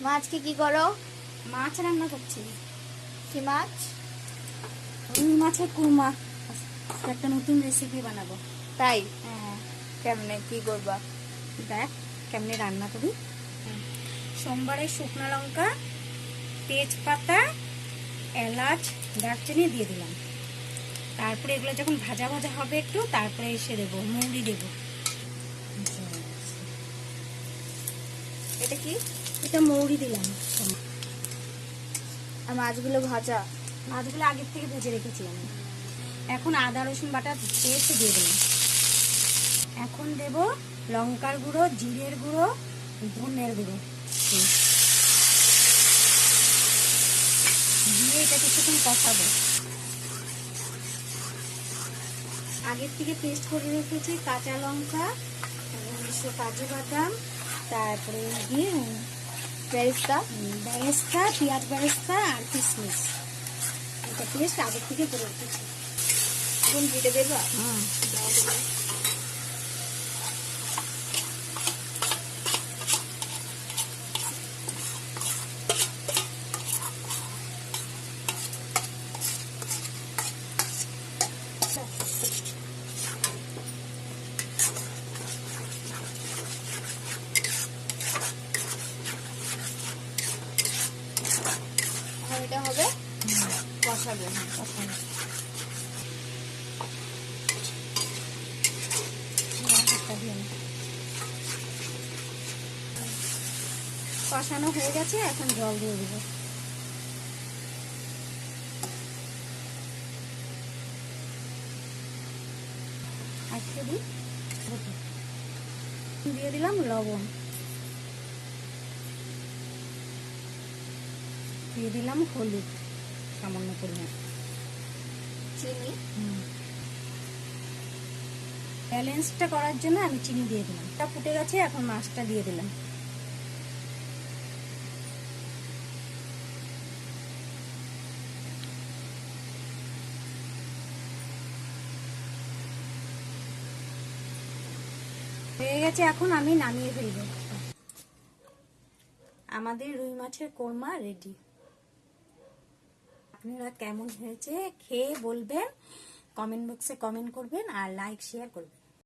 মা আজকে কি করো? মাছ রান্না করছি। কি মাছ? রুই মাছের কুরমা। একটা নতুন রেসিপি বানাবো। তাই? হ্যাঁ, কেমনে কি করবা? দেখ কেমনে রান্না করি। সোমবারে শুকনো লঙ্কা, তেজপাতা, এলাচ, দারচিনি দিয়ে দিলাম। তারপরে এগুলো যখন ভাজা ভাজা হবে একটু, তারপরে এসে দেবো মৌরি দেবো। এটা কি? এটা মৌরি দিলাম। আর মাছগুলো ভাজা? মাছগুলো আগের থেকে ভেজে রেখেছিলাম। এখন আদা রসুন বাটা পেস্ট দিয়ে দিলাম। এখন দেব লঙ্কার গুঁড়ো, জিরের গুঁড়ো, ধনের গুঁড়ো দিয়ে এটা কিছুক্ষণ কষাবো। আগের থেকে পেস্ট করে রেখেছি কাঁচা লঙ্কা, কাজু বাদাম, তারপরে দিয়ে বেরেস্তা? বেরেস্তা, পেঁয়াজ বেরেস্তা আর কিশমিশ। এটা পেস্ট আগের থেকে করে রেখেছি। এখন দিতে দেবা? এখন এটা হবে কষাবে। কষানো কষানো হয়ে গেছে, এখন জল দিয়ে দিব। আজকে দিয়ে দিলাম লবণ, দিয়ে দিলাম হলুদ সামান্য পরিমাণ, চিনি? ব্যালেন্সটা করার জন্য আমি চিনি দিয়ে দিলাম। তা ফুটে গেছে, এখন মাছটা দিয়ে দিলাম। হয়ে গেছে, এখন আমি নামিয়ে ফেলবো। আমাদের রুই মাছের কোরমা রেডি। আপনারা কেমন হয়েছে খেয়ে বলবেন, কমেন্ট বক্সে কমেন্ট করবেন আর লাইক শেয়ার করবেন।